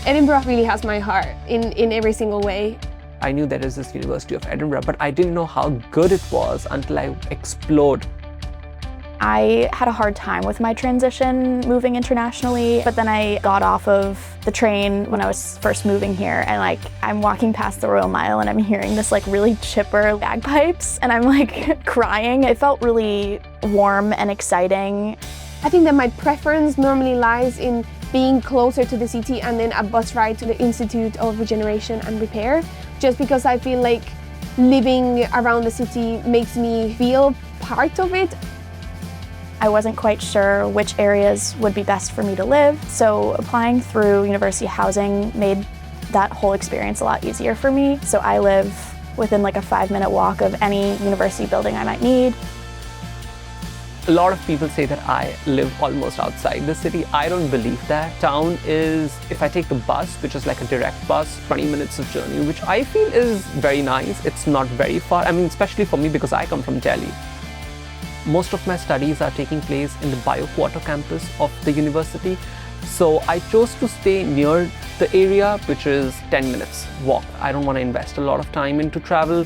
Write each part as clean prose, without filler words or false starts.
Edinburgh really has my heart in every single way. I knew there is this University of Edinburgh, but I didn't know how good it was until I explored. I had a hard time with my transition moving internationally, but then I got off of the train when I was first moving here, and I'm walking past the Royal Mile and I'm hearing this really chipper bagpipes and I'm crying. It felt really warm and exciting. I think that my preference normally lies in being closer to the city and then a bus ride to the Institute of Regeneration and Repair, just because I feel like living around the city makes me feel part of it. I wasn't quite sure which areas would be best for me to live, so applying through university housing made that whole experience a lot easier for me. So I live within a 5-minute walk of any university building I might need. A lot of people say that I live almost outside the city. I don't believe that. Town is, if I take the bus, which is a direct bus, 20 minutes of journey, which I feel is very nice. It's not very far. I mean, especially for me because I come from Delhi. Most of my studies are taking place in the BioQuarter campus of the university. So I chose to stay near the area, which is 10 minutes walk. I don't want to invest a lot of time into travel.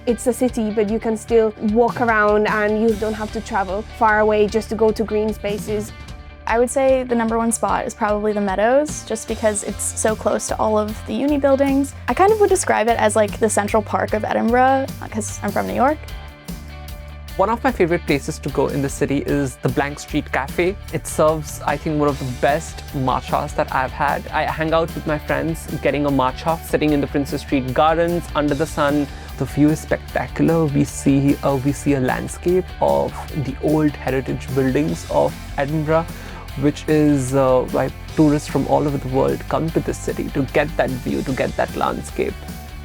It's a city, but you can still walk around and you don't have to travel far away just to go to green spaces. I would say the #1 spot is probably the Meadows, just because it's so close to all of the uni buildings. I kind of would describe it as the Central Park of Edinburgh, because I'm from New York. One of my favorite places to go in the city is the Blank Street Cafe. It serves, I think, one of the best matchas that I've had. I hang out with my friends getting a matcha, sitting in the Princess Street Gardens under the sun. The view is spectacular. We see a landscape of the old heritage buildings of Edinburgh, which is why tourists from all over the world come to this city to get that view, to get that landscape.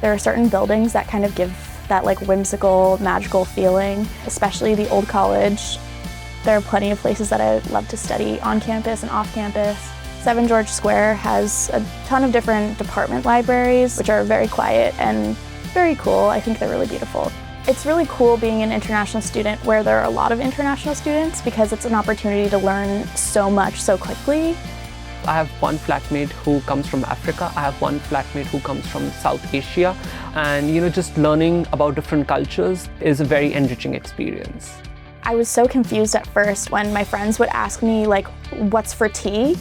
There are certain buildings that kind of give that whimsical, magical feeling, especially the old college. There are plenty of places that I love to study on campus and off campus. 7 George Square has a ton of different department libraries, which are very quiet and very cool. I think they're really beautiful. It's really cool being an international student where there are a lot of international students, because it's an opportunity to learn so much so quickly. I have one flatmate who comes from Africa. I have one flatmate who comes from South Asia. And just learning about different cultures is a very enriching experience. I was so confused at first when my friends would ask me what's for tea?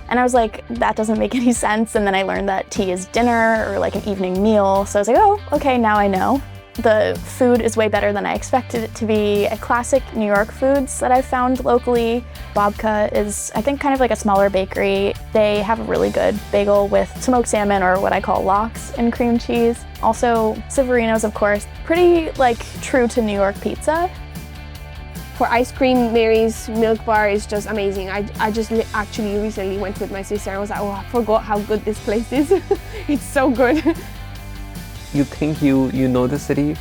And I was like, that doesn't make any sense. And then I learned that tea is dinner or an evening meal. So I was like, oh, okay, now I know. The food is way better than I expected it to be. A classic New York foods that I've found locally. Babka is, I think, kind of a smaller bakery. They have a really good bagel with smoked salmon, or what I call lox, and cream cheese. Also, Severino's, of course, pretty true to New York pizza. For ice cream, Mary's Milk Bar is just amazing. I just actually recently went with my sister and I was like, oh, I forgot how good this place is. It's so good. You think you know the city,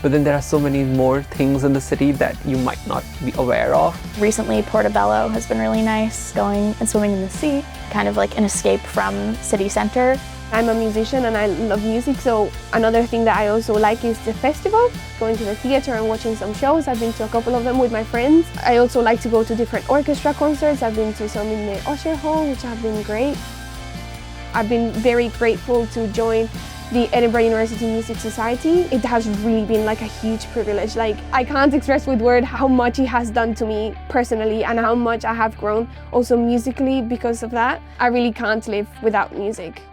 but then there are so many more things in the city that you might not be aware of. Recently, Portobello has been really nice, going and swimming in the sea, kind of an escape from city center. I'm a musician and I love music, so another thing that I also like is the festival, going to the theater and watching some shows. I've been to a couple of them with my friends. I also like to go to different orchestra concerts. I've been to some in the Usher Hall, which have been great. I've been very grateful to join the Edinburgh University Music Society. It has really been a huge privilege. I can't express with words how much it has done to me personally and how much I have grown also musically because of that. I really can't live without music.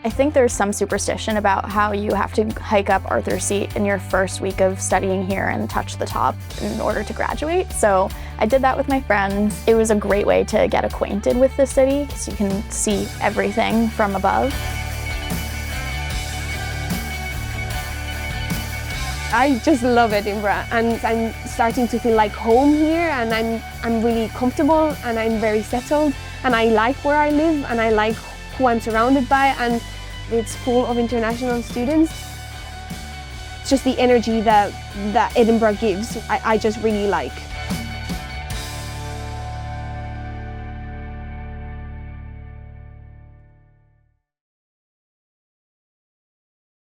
I think there's some superstition about how you have to hike up Arthur's Seat in your first week of studying here and touch the top in order to graduate. So I did that with my friends. It was a great way to get acquainted with the city because you can see everything from above. I just love Edinburgh and I'm starting to feel like home here, and I'm really comfortable and I'm very settled and I like where I live and I like who I'm surrounded by, and it's full of international students. It's just the energy that Edinburgh gives, I just really like.